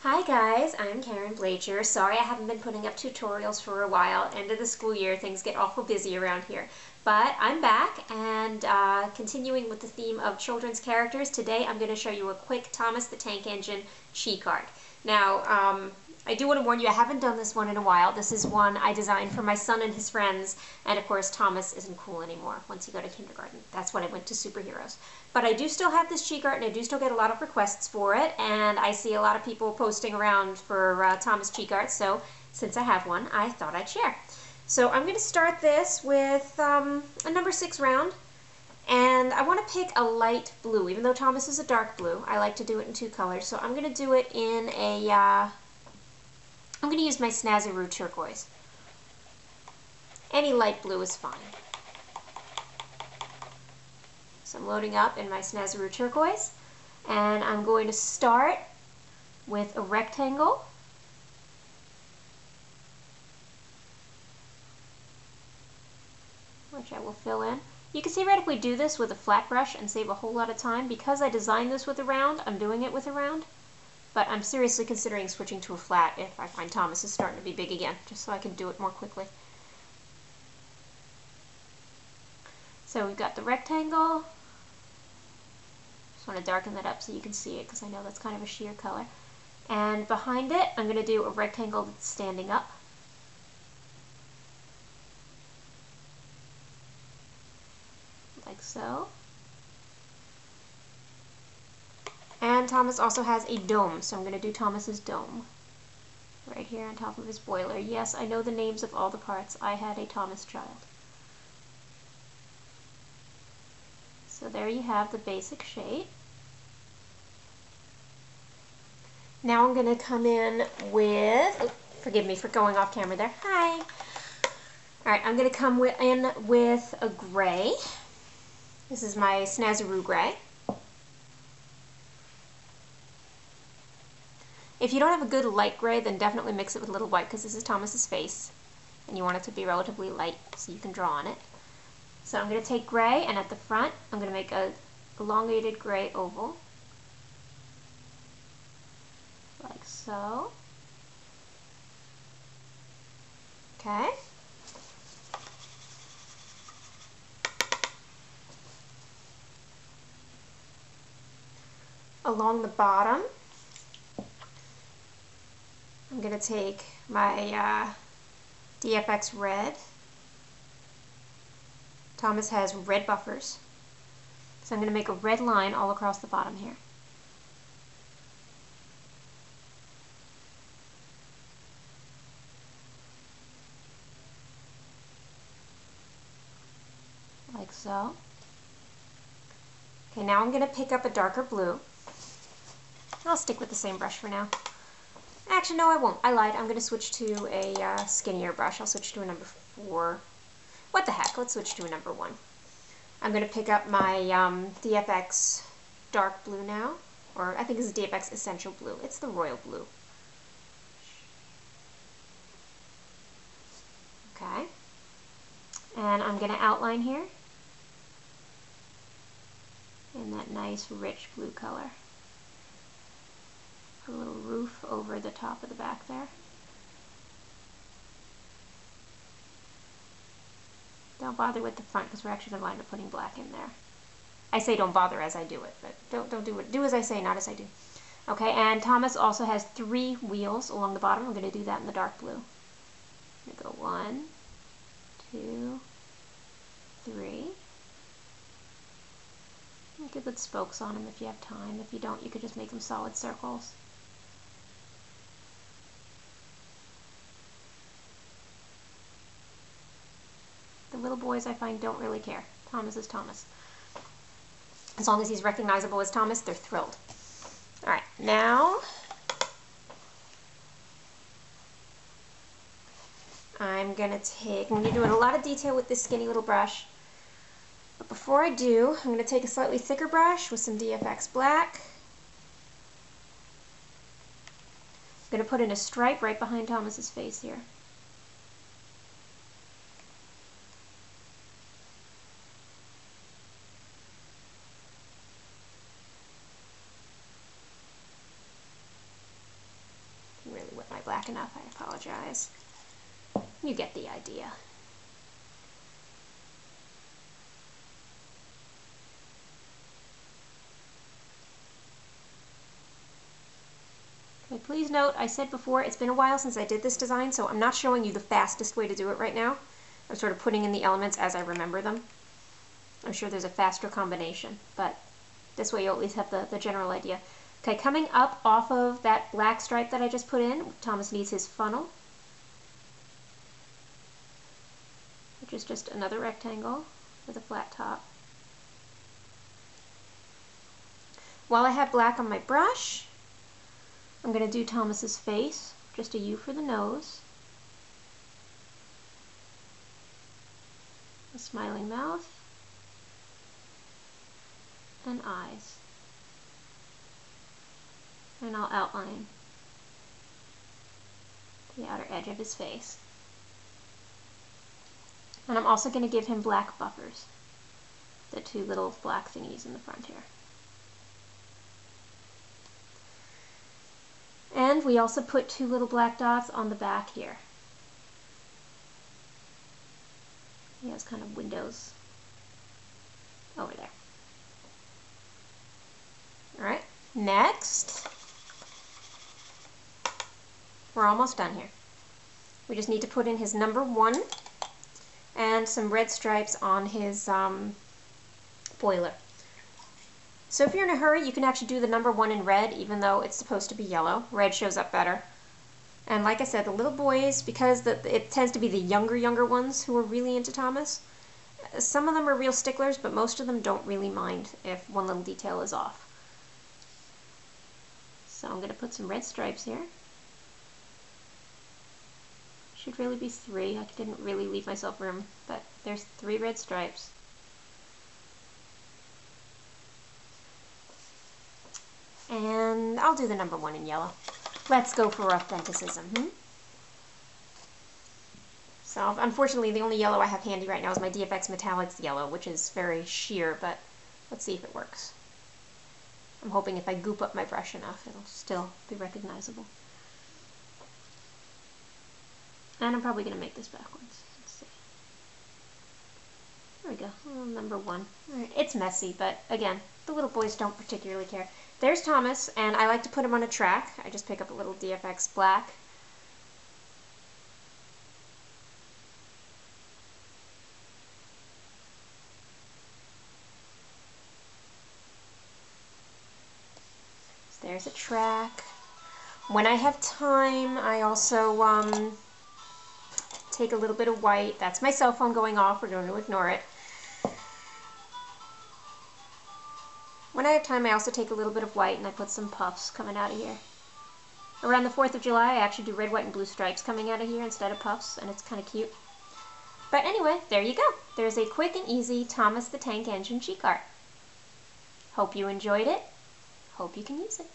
Hi guys, I'm Karen Blacher. Sorry I haven't been putting up tutorials for a while. End of the school year, things get awful busy around here. But I'm back and continuing with the theme of children's characters. Today I'm going to show you a quick Thomas the Tank Engine cheat card. Now, I do want to warn you, I haven't done this one in a while. This is one I designed for my son and his friends, and of course Thomas isn't cool anymore once you go to kindergarten. That's when I went to superheroes. But I do still have this cheat card, and I do still get a lot of requests for it, and I see a lot of people posting around for Thomas cheat cards, so since I have one, I thought I'd share. So I'm going to start this with a number 6 round, and I want to pick a light blue. Even though Thomas is a dark blue, I like to do it in 2 colors, so I'm going to do it in a I'm going to use my Snazaroo turquoise. Any light blue is fine. So I'm loading up in my Snazaroo turquoise, and I'm going to start with a rectangle. Which I will fill in. You can see right if we do this with a flat brush and save a whole lot of time. Because I designed this with a round, I'm doing it with a round. But I'm seriously considering switching to a flat if I find Thomas is starting to be big again, just so I can do it more quickly. So we've got the rectangle. Just want to darken that up so you can see it, because I know that's kind of a sheer color. And behind it, I'm going to do a rectangle that's standing up. Like so. And Thomas also has a dome, so I'm going to do Thomas's dome right here on top of his boiler. Yes, I know the names of all the parts. I had a Thomas child. So there you have the basic shape. Now I'm going to come in with, forgive me for going off camera there. Hi. Alright, I'm going to come in with a gray. This is my Snazaroo gray. If you don't have a good light gray, then definitely mix it with a little white, because this is Thomas's face, and you want it to be relatively light so you can draw on it. So I'm going to take gray, and at the front, I'm going to make a elongated gray oval, like so. Okay. Along the bottom, I'm going to take my DFX red. Thomas has red buffers. So I'm going to make a red line all across the bottom here. Like so. Okay, now I'm going to pick up a darker blue. I'll stick with the same brush for now. Actually, no, I won't. I lied. I'm going to switch to a skinnier brush. I'll switch to a number 4. What the heck? Let's switch to a number 1. I'm going to pick up my DFX dark blue now. Or I think this is DFX Essential Blue. It's the royal blue. Okay. And I'm going to outline here in that nice rich blue color. Put a little roof over the top of the back there. Don't bother with the front, because we're actually going to wind up putting black in there. I say don't bother as I do it, but don't do it. Do as I say, not as I do. Okay, and Thomas also has 3 wheels along the bottom. I'm going to do that in the dark blue. I'm going to go 1, 2, 3. You could put spokes on them if you have time. If you don't, you could just make them solid circles. The little boys, I find, don't really care. Thomas is Thomas. As long as he's recognizable as Thomas, they're thrilled. Alright, now I'm going to do a lot of detail with this skinny little brush. But before I do, I'm going to take a slightly thicker brush with some DFX black. I'm going to put in a stripe right behind Thomas's face here. wet my black enough. I apologize. You get the idea. Okay, please note, I said before, it's been a while since I did this design, so I'm not showing you the fastest way to do it right now. I'm sort of putting in the elements as I remember them. I'm sure there's a faster combination, but this way you'll at least have the general idea. Okay, coming up off of that black stripe that I just put in, Thomas needs his funnel, which is just another rectangle with a flat top. While I have black on my brush, I'm going to do Thomas's face, just a U for the nose, a smiling mouth, and eyes. And I'll outline the outer edge of his face. And I'm also going to give him black buffers, the two little black thingies in the front here. And we also put two little black dots on the back here. He has kind of windows over there. Alright, next, we're almost done here. We just need to put in his number 1 and some red stripes on his boiler. So if you're in a hurry, you can actually do the number 1 in red, even though it's supposed to be yellow. Red shows up better. And like I said, the little boys, because it tends to be the younger ones who are really into Thomas, some of them are real sticklers, but most of them don't really mind if one little detail is off. So I'm going to put some red stripes here. Should really be 3. I didn't really leave myself room, but there's 3 red stripes. And I'll do the number 1 in yellow. Let's go for authenticism. So unfortunately the only yellow I have handy right now is my DFX Metallics yellow, which is very sheer, but let's see if it works. I'm hoping if I goop up my brush enough, it'll still be recognizable. And I'm probably going to make this backwards. Let's see. There we go. Oh, number 1. Alright, it's messy, but again, the little boys don't particularly care. There's Thomas, and I like to put him on a track. I just pick up a little DFX black. So there's a track. When I have time, I also take a little bit of white. That's my cell phone going off. We're going to ignore it. When I have time, I also take a little bit of white and I put some puffs coming out of here. Around the 4th of July, I actually do red, white, and blue stripes coming out of here instead of puffs, and it's kind of cute. But anyway, there you go. There's a quick and easy Thomas the Tank Engine cheek art. Hope you enjoyed it. Hope you can use it.